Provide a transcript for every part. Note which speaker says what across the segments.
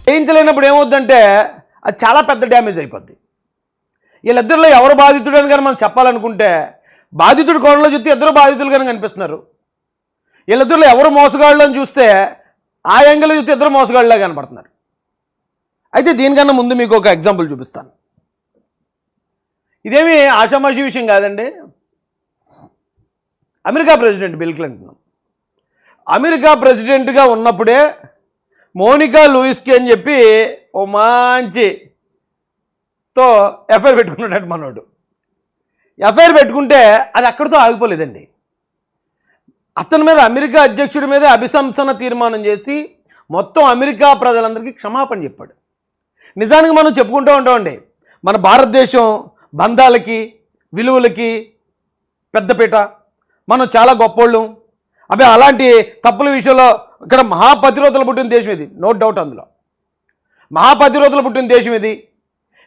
Speaker 1: చేయించలేనప్పుడు ఏమవుద్దంటే అది చాలా పెద్ద డ్యామేజ్ అయిపోద్ది. వీళ్ళిద్దరిలో ఎవరు బాధితుడు అని కానీ మనం చెప్పాలనుకుంటే బాధితుడు కోణంలో చూస్తే ఇద్దరు బాధితులుగానే కనిపిస్తున్నారు. వీళ్ళిద్దరిలో ఎవరు మోసగాళ్ళు అని చూస్తే ఆ యాంగిల్లో చూస్తే ఇద్దరు మోసగాళ్ళలా కనపడుతున్నారు. అయితే దీనికన్నా ముందు మీకు ఒక ఎగ్జాంపుల్ చూపిస్తాను. ఇదేమీ ఆషామాషి విషయం కాదండి. America president bill Clinton America ప్రెసిడెంట్గా ఉన్నప్పుడే మోనికా లూయిస్కి అని చెప్పి ఓ మంచితో ఎఫ్ఐఆర్ పెట్టుకున్నాడు మనోడు. ఎఫ్ఐఆర్ పెట్టుకుంటే అది అక్కడితో ఆగిపోలేదండి. అతని మీద అమెరికా అధ్యక్షుడి మీద అభిశంసన తీర్మానం చేసి మొత్తం అమెరికా ప్రజలందరికీ క్షమాపణ చెప్పాడు. నిజానికి మనం చెప్పుకుంటూ ఉంటామండి, మన భారతదేశం బంధాలకి విలువలకి పెద్దపీట, మనం చాలా గొప్పోళ్ళం. అవి అలాంటి తప్పుల విషయంలో ఇక్కడ మహాపతిరోధులు పుట్టిన దేశం ఇది, నో డౌట్. అందులో మహాపతిరోధులు పుట్టిన దేశం ఇది.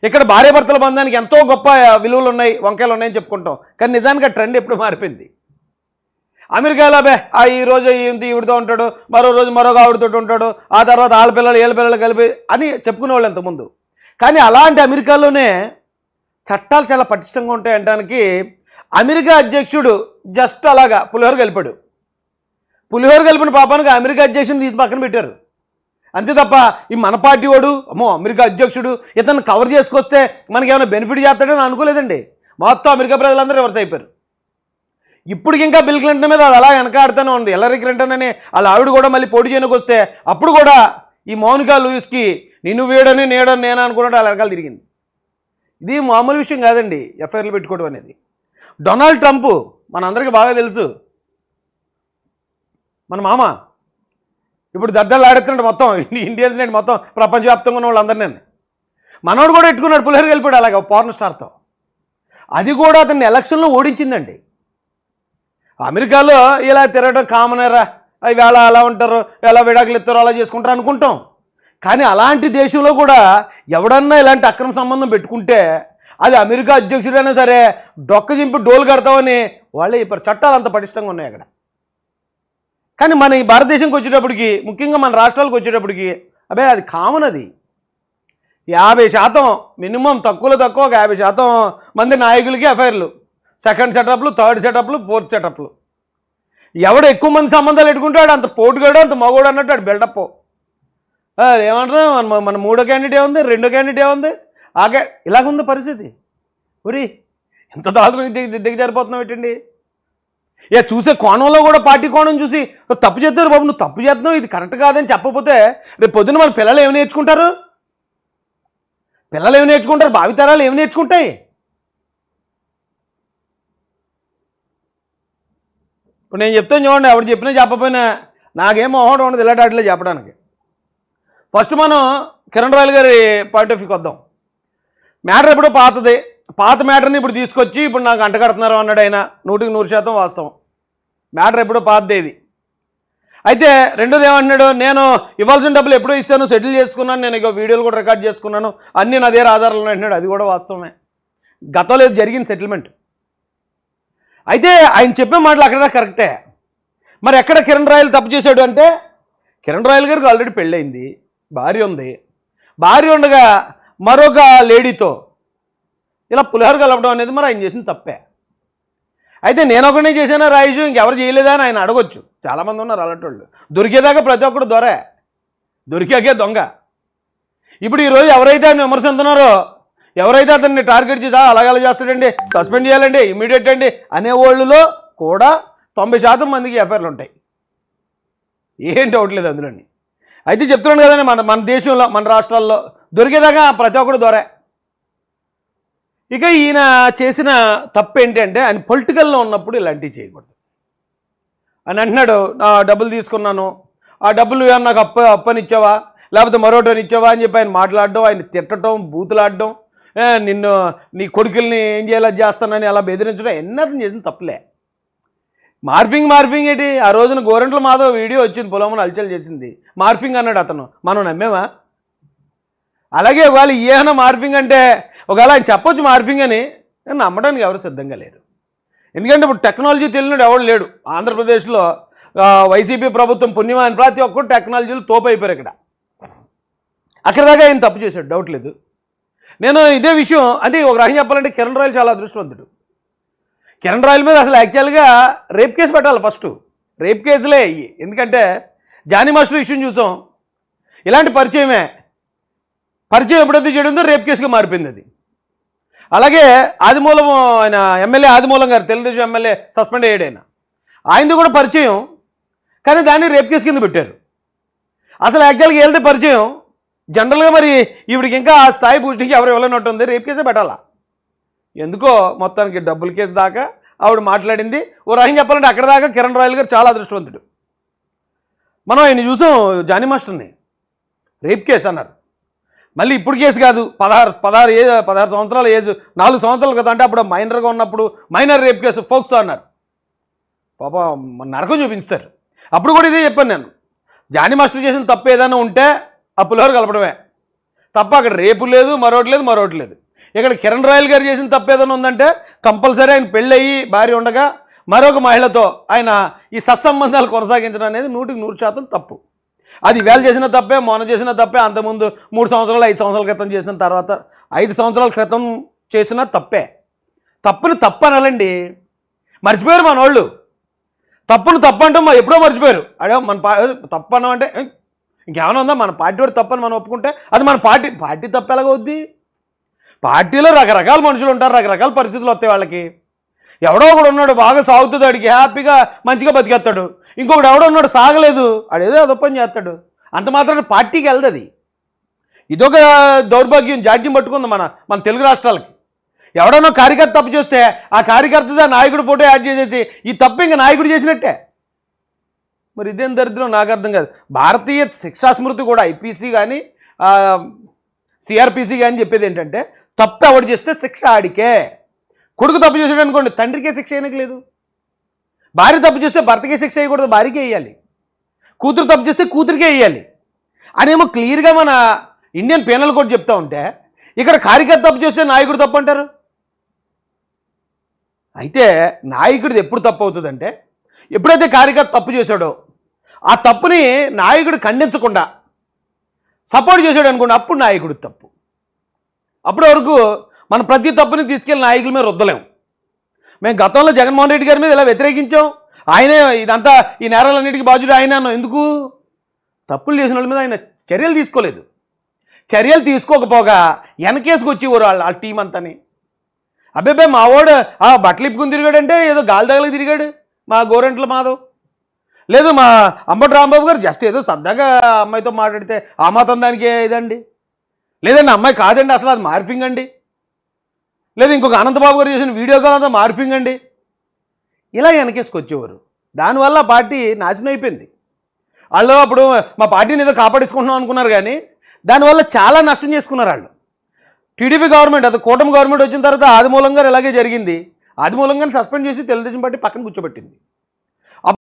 Speaker 1: ఇక్కడ భార్యాభర్తల బంధానికి ఎంతో గొప్ప విలువలు ఉన్నాయి, వంకాయలు ఉన్నాయని చెప్పుకుంటాం. కానీ నిజానికి ఆ ట్రెండ్ ఎప్పుడు మారిపోయింది. అమెరికాలో ఈరోజు ఈవిడితో ఉంటాడు, మరో రోజు మరొక ఆవిడతో ఉంటాడు, ఆ తర్వాత వాళ్ళ పిల్లలు వీళ్ళ పిల్లలు కలిపి అని చెప్పుకునేవాళ్ళు ఇంతకుముందు. కానీ అలాంటి అమెరికాలోనే చట్టాలు చాలా పటిష్టంగా ఉంటాయి అనడానికి అమెరికా అధ్యక్షుడు జస్ట్ అలాగా పులిహోర కలిపాడు. పులిహోర కలిపిన పాపానికి అమెరికా అధ్యక్షుడిని తీసి పక్కన పెట్టారు. అంతే తప్ప ఈ మన పార్టీ వాడు అమ్మో అమెరికా అధ్యక్షుడు ఇతను కవర్ చేసుకొస్తే మనకి ఏమైనా బెనిఫిట్ చేస్తాడని అనుకోలేదండి. మొత్తం అమెరికా ప్రజలందరూ రివర్స్ అయిపోయారు. ఇప్పటికి ఇంకా బిల్ క్లింటన్ మీద అది అలా వెనకాడుతూనే ఉంది. హిల్లరీ క్లింటన్ అని వాళ్ళ ఆవిడ కూడా మళ్ళీ పోటీ చేయడానికి వస్తే అప్పుడు కూడా ఈ మోనికా లూయిస్కి నిన్ను వేడని నేడని నేను అనుకున్నట్టు వాళ్ళ వెనకాల తిరిగింది. ఇది మామూలు విషయం కాదండి ఎఫ్ఐఆర్లు పెట్టుకోవడం అనేది. డొనాల్డ్ ట్రంప్ మనందరికీ బాగా తెలుసు, మన మామ. ఇప్పుడు దద్దలు ఆడుతున్నాడు మొత్తం ఇండియన్స్ నేటి మొత్తం ప్రపంచవ్యాప్తంగా ఉన్న వాళ్ళందరినీ. మనోడు కూడా ఎట్టుకున్నాడు పులిహోర కలిపాడు అలాగా పవర్న్ స్టార్తో. అది కూడా అతన్ని ఎలక్షన్లో ఓడించిందండి. అమెరికాలో ఇలా తిరగడం కామనరా, వేళ అలా ఉంటారు, ఎలా విడాకులు ఇస్తారో అలా చేసుకుంటారు అనుకుంటాం. కానీ అలాంటి దేశంలో కూడా ఎవడన్నా ఇలాంటి అక్రమ సంబంధం పెట్టుకుంటే అది అమెరికా అధ్యక్షుడైనా సరే డొక్క చింపి డోలు కడతామని వాళ్ళే చెప్పారు. చట్టాలు అంత పటిష్టంగా ఉన్నాయి అక్కడ. కానీ మన ఈ భారతదేశంకి వచ్చేటప్పటికి, ముఖ్యంగా మన రాష్ట్రాలకు వచ్చేటప్పటికి అది కామన్. అది 50% మినిమం, తక్కువలో తక్కువ ఒక 50% మంది నాయకులకి ఎఫ్ఐఆర్లు, సెకండ్ సెటప్లు, థర్డ్ సెటప్లు, ఫోర్త్ సెటప్లు. ఎవడు ఎక్కువ మంది సంబంధాలు పెట్టుకుంటాడు అంత పోటుగాడు, అంత మగోడు అన్నట్టు ఆడు బిల్డప్. ఏమంటారు, మన మూడో క్యాండిడేట్ ఏముంది, రెండో క్యాండిడేట్ ఏముంది, ఇలాగుంది పరిస్థితి. ఒరి ఎంత దారుణంగా దిగజారిపోతున్నావు ఏంటండి. చూసే కోణంలో కూడా పార్టీ కోణం చూసి తప్పు చేస్తారు బాబు, నువ్వు తప్పు చేస్తున్నావు, ఇది కరెక్ట్ కాదని చెప్పకపోతే రేపు పొద్దున్న మన పిల్లలు ఏమి నేర్చుకుంటారు? భావితరాలు ఏమి నేర్చుకుంటాయి? ఇప్పుడు నేను చెప్తాను చూడండి, ఎవరు చెప్పినా చెప్పకపోయినా నాకేం మొహం ఉండదు ఇలాంటి వాటిలో చెప్పడానికి. ఫస్ట్ మనం కిరణ్ రాయల్ గారి పాయింట్ ఆఫ్ వ్యూకి వద్దాం. మ్యాటర్ ఎప్పుడో పాతది, పాత మ్యాటర్ని ఇప్పుడు తీసుకొచ్చి ఇప్పుడు నాకు అంటగడుతున్నారు అన్నాడు ఆయన. 100% వాస్తవం. మ్యాటర్ ఎప్పుడో పాతదేది. అయితే రెండోది ఏమంటున్నాడు, నేను ఇవ్వాల్సిన డబ్బులు ఎప్పుడో ఇస్తాను, సెటిల్ చేసుకున్నాను, నేను ఇక వీడియోలు కూడా రికార్డ్ చేసుకున్నాను, అన్నీ నా దగ్గర ఆధారాలు అంటున్నాడు. అది కూడా వాస్తవమే, గతంలో జరిగింది సెటిల్మెంట్. అయితే ఆయన చెప్పే మాటలు అక్కడ కరెక్టే. మరి ఎక్కడ కిరణ్ రాయల్ తప్పు చేశాడు అంటే, కిరణ్ రాయల్ గారికి ఆల్రెడీ పెళ్ళయింది, భార్య ఉంది. భార్య ఉండగా మరొక లేడీతో ఇలా పులిహోర కలపడం అనేది మరి ఆయన చేసిన తప్పే. అయితే నేను ఒకనే చేశానా రాయేష్, ఇంకెవరు చేయలేదా అని ఆయన అడగొచ్చు. చాలామంది ఉన్నారు అలాంటి వాళ్ళు. దొరికేదాకా ప్రతి ఒక్కడు దొరే, దొరికాకే దొంగ. ఇప్పుడు ఈరోజు ఎవరైతే ఆయన విమర్శిస్తున్నారో, ఎవరైతే అతన్ని టార్గెట్ చేసి అలాగ చేస్తాడండి, సస్పెండ్ చేయాలండి, ఇమీడియట్ అండి అనేవాళ్ళలో కూడా 90% మందికి ఎఫ్ఐఆర్లు ఉంటాయి. ఏం డౌట్ లేదు అందులోని. అయితే చెప్తున్నాను కదండి, మన దేశంలో మన రాష్ట్రాల్లో దొరికేదాకా ప్రతి ఒక్కడు దొరే. ఇక ఈయన చేసిన తప్పు ఏంటంటే, ఆయన పొలిటికల్లో ఉన్నప్పుడు ఇలాంటివి చేయకూడదు అని అంటున్నాడు. నా డబ్బులు తీసుకున్నాను, ఆ డబ్బులు ఏమన్నా నాకు అప్పనిచ్చావా లేకపోతే మరోటని ఇచ్చావా అని చెప్పి ఆయన మాట్లాడడం, ఆయన తిట్టడం, బూతులాడడం, నిన్ను నీ కొడుకుల్ని ఏం చేయాలో చేస్తానని అలా బెదిరించడం ఎన్నర్థం చేసిన తప్పులే. మార్ఫింగ్ ఏంటి? ఆ రోజున గోరంట్ల మాధవ్ వీడియో వచ్చింది, పొలమును అలచల్ చేసింది, మార్ఫింగ్ అన్నాడు అతను. మనం నమ్మేమా? అలాగే ఒకవేళ ఏమైనా మార్ఫింగ్ అంటే ఒకవేళ ఆయన చెప్పొచ్చు మార్ఫింగ్ అని, నమ్మడానికి ఎవరు సిద్ధంగా లేరు. ఎందుకంటే ఇప్పుడు టెక్నాలజీ తెలియనాడు ఎవడు లేడు. అక్కడ దాకా ఆయన తప్పు చేశాడు, డౌట్ లేదు. నేను ఇదే విషయం అంటే ఒక రకం చెప్పాలంటే కిరణ్ రాయల్ చాలా అదృష్టవంతుడు. కిరణ్ రాయల్ మీద అసలు యాక్చువల్గా రేప్ కేసు పెట్టాలి, ఫస్ట్ రేప్ కేసులే అయ్యి. ఎందుకంటే జానీ మాస్టర్ ఇష్యూని చూసాం, ఇలాంటి పరిచయం ఎప్పుడైతే చేయడంతో రేప్ కేసుగా మారిపోయింది అది. అలాగే ఆదిమూలం ఆయన ఎమ్మెల్యే ఆదిమూలం గారు, తెలుగుదేశం ఎమ్మెల్యే సస్పెండ్ అయ్యాడు ఆయనది కూడా పరిచయం, కానీ దాన్ని రేప్ కేసు కింద పెట్టారు. అసలు యాక్చువల్గా వెళ్తే పరిచయం జనరల్గా మరి ఈవిడికి ఇంకా ఆ స్థాయి పూర్తికి ఎవరు ఇవ్వలేనట్టు ఉంది, రేప్ కేసే పెట్టాలా. ఎందుకో మొత్తానికి డబ్బుల కేసు దాకా ఆవిడ మాట్లాడింది. ఓ రకం చెప్పాలంటే అక్కడ దాకా కిరణ్ రాయల్ గారు చాలా అదృష్టవంతుడు. మనం ఆయన చూసాం, జానీ మాస్టర్ని రేప్ కేసు అన్నారు. మళ్ళీ ఇప్పుడు కేసు కాదు, 16 సంవత్సరాల ఏజ్, 4 సంవత్సరాల కదా, అంటే అప్పుడు మైనర్గా ఉన్నప్పుడు మైనర్ రేప్ కేసు ఫోక్సో అన్నారు. పాప నరకం చూపించారు. అప్పుడు కూడా ఇదే చెప్పాను నేను, జానీ మాస్టర్ చేసిన తప్పు ఏదైనా ఉంటే ఆ పులిహోర కలపడమే తప్ప అక్కడ రేపు లేదు, మరొకటి లేదు. ఇక్కడ కిరణ్ రాయల్ గారు చేసిన తప్పు ఏదైనా ఉందంటే కంపల్సరీ ఆయన పెళ్ళయి భార్య ఉండగా మరొక మహిళతో ఆయన ఈ సత్సంబంధాలు కొనసాగించడం అనేది 100% తప్పు. అది వేళ చేసిన తప్పే, మొన్న చేసిన తప్పే, అంతకుముందు 3 సంవత్సరాలు 5 సంవత్సరాల క్రితం చేసిన తర్వాత 5 సంవత్సరాల క్రితం చేసిన తప్పే. తప్పుని తప్పు అనాలండి, మర్చిపోయారు మన వాళ్ళు. తప్పును తప్పు అంటాం, ఎప్పుడో మర్చిపోయారు. అడే మన తప్పు అన్నాం అంటే ఇంకేమైనా ఉందా, మన పార్టీ వాడు తప్పని మనం ఒప్పుకుంటే అది మన పార్టీ తప్పు ఎలాగవుద్ది? పార్టీలో రకరకాల మనుషులు ఉంటారు, రకరకాల పరిస్థితులు వస్తాయి వాళ్ళకి. ఎవడో ఒకడు ఉన్నాడు బాగా సాగుతుంది, వాడికి హ్యాపీగా మంచిగా బతికేస్తాడు. ఇంకొకడు ఎవడో ఉన్నాడు సాగలేదు, ఆడేదో అదొప్పని చేస్తాడు. అంత మాత్రాన పార్టీకి వెళ్తుంది అది. ఇదొక దౌర్భాగ్యం, జాడ్యం పట్టుకుంది మన తెలుగు రాష్ట్రాలకి. ఎవడన్నా కార్యకర్త తప్పు చేస్తే ఆ కార్యకర్త నాయకుడు ఫోటో యాడ్ చేసేసి ఈ తప్పు ఇంకా నాయకుడు చేసినట్టే. మరి ఇదేం దరిద్రం నాకు అర్థం కాదు. భారతీయ శిక్షా స్మృతి కూడా ఐపీసీ కానీ సిఆర్పిసి కానీ చెప్పేది ఏంటంటే తప్పు ఎవడు చేస్తే శిక్ష ఆడికే. కొడుకు తప్పు చేసాడు అనుకోండి, తండ్రికే శిక్ష అయినకు లేదు. భార్య తప్పు చేస్తే భర్తకే శిక్ష వేయకూడదు, భార్యకే వేయాలి. కూతురు తప్పు చేస్తే కూతురికే వేయాలి అనేమో క్లియర్గా మన ఇండియన్ పీనల్ కోడ్ చెప్తా ఉంటే, ఇక్కడ కార్యకర్త తప్పు చేస్తే నాయకుడు తప్పు అంటారు. అయితే నాయకుడిది ఎప్పుడు తప్పు అవుతుందంటే, ఎప్పుడైతే కార్యకర్త తప్పు చేశాడో ఆ తప్పుని నాయకుడు ఖండించకుండా సపోర్ట్ చేశాడు అనుకోండి, అప్పుడు నాయకుడు తప్పు. అప్పటి వరకు మన ప్రతి తప్పుని తీసుకెళ్ళి నాయకుల మీద రుద్దలేము. మేము గతంలో జగన్మోహన్ రెడ్డి గారి మీద ఇలా వ్యతిరేకించాం, ఆయనే ఇదంతా ఈ నేరాలన్నిటికీ బాధ్యుడు ఆయన అన్నాం. ఎందుకు? తప్పులు చేసిన వాళ్ళ మీద ఆయన చర్యలు తీసుకోలేదు. చర్యలు తీసుకోకపోగా వెనకేసుకు వచ్చేవారు వాళ్ళ టీం అంతాని. అబ్బాయి మావాడు బట్టలు ఇప్పుకుని తిరిగాడంటే ఏదో గాలి తగలకి తిరిగాడు మా గోరంట్ల మాధవ్. లేదు మా అంబటి రాంబాబు గారు జస్ట్ ఏదో సరదాగా అమ్మాయితో మాట్లాడితే ఆ మాత్రం దానికి ఇదండి. లేదండి అమ్మాయి కాదండి అసలు అది మార్ఫింగ్ అండి. లేదు ఇంకొక అనంతబాబు గారు చేసిన వీడియో కాల్ అంతా మార్ఫింగ్ అండి. ఇలా వెనకేసుకొచ్చేవారు. దానివల్ల పార్టీ నాశనం అయిపోయింది. వాళ్ళు అప్పుడు మా పార్టీని ఏదో కాపాడేసుకుంటున్నాం అనుకున్నారు, కానీ దానివల్ల చాలా నష్టం చేసుకున్నారు వాళ్ళు. టీడీపీ గవర్నమెంట్, అది కూటమి గవర్నమెంట్ వచ్చిన తర్వాత ఆదిమూలం గారు ఇలాగే జరిగింది. ఆదిమూలం గారిని సస్పెండ్ చేసి తెలుగుదేశం పార్టీ పక్కన కూర్చోబెట్టింది.